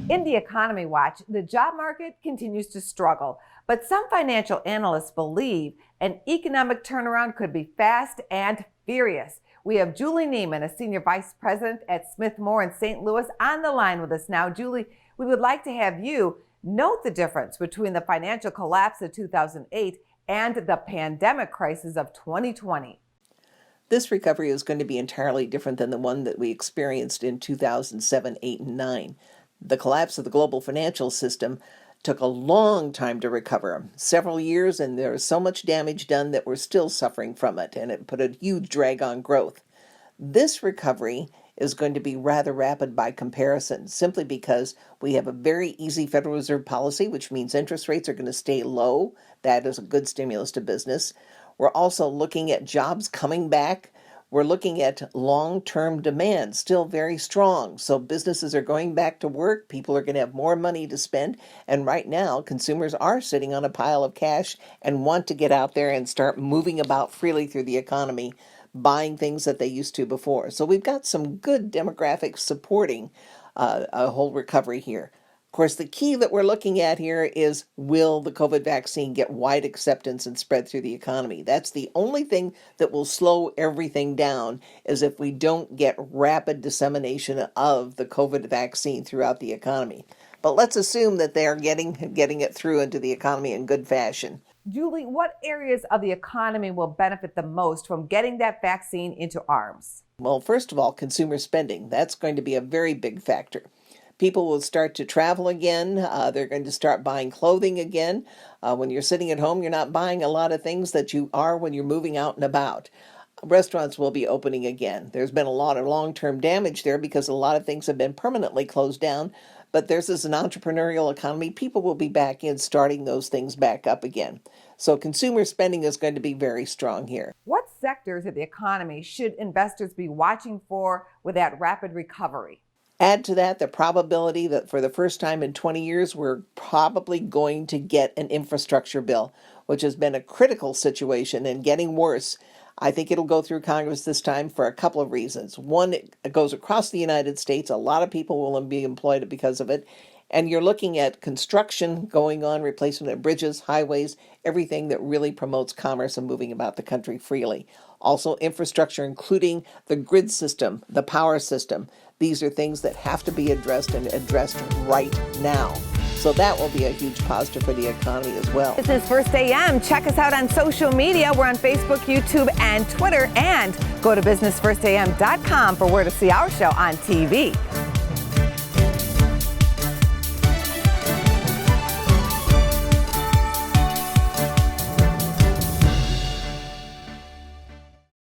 In the Economy Watch, the job market continues to struggle, but some financial analysts believe an economic turnaround could be fast and furious. We have Juli Niemann, a senior vice president at Smith Moore in St. Louis, on the line with us now. Julie, we would like to have you note the difference between the financial collapse of 2008 and the pandemic crisis of 2020. This recovery is going to be entirely different than the one that we experienced in 2007, 8, and 9. The collapse of the global financial system took a long time to recover, several years, and there was so much damage done that we're still suffering from it, and it put a huge drag on growth. This recovery is going to be rather rapid by comparison, simply because we have a very easy Federal Reserve policy, which means interest rates are going to stay low. That is a good stimulus to business. We're also looking at jobs coming back. We're looking at long-term demand, still very strong. So businesses are going back to work. People are going to have more money to spend. And right now, consumers are sitting on a pile of cash and want to get out there and start moving about freely through the economy, buying things that they used to before. So we've got some good demographics supporting a whole recovery here. Of course, the key that we're looking at here is, will the COVID vaccine get wide acceptance and spread through the economy? That's the only thing that will slow everything down, is if we don't get rapid dissemination of the COVID vaccine throughout the economy. But let's assume that they are getting it through into the economy in good fashion. Julie, what areas of the economy will benefit the most from getting that vaccine into arms? Well, first of all, consumer spending. That's going to be a very big factor. People will start to travel again. They're going to start buying clothing again. When you're sitting at home, you're not buying a lot of things that you are when you're moving out and about. Restaurants will be opening again. There's been a lot of long-term damage there because a lot of things have been permanently closed down. But there's an entrepreneurial economy. People will be back in starting those things back up again. So consumer spending is going to be very strong here. What sectors of the economy should investors be watching for with that rapid recovery? Add to that the probability that for the first time in 20 years, we're probably going to get an infrastructure bill, which has been a critical situation and getting worse. I think it'll go through Congress this time for a couple of reasons. One, it goes across the United States. A lot of people will be employed because of it. And you're looking at construction going on, replacement of bridges, highways, everything that really promotes commerce and moving about the country freely. Also infrastructure, including the grid system, the power system. These are things that have to be addressed and addressed right now. So that will be a huge positive for the economy as well. Business First AM. Check us out on social media. We're on Facebook, YouTube, and Twitter. And go to businessfirstam.com for where to see our show on TV.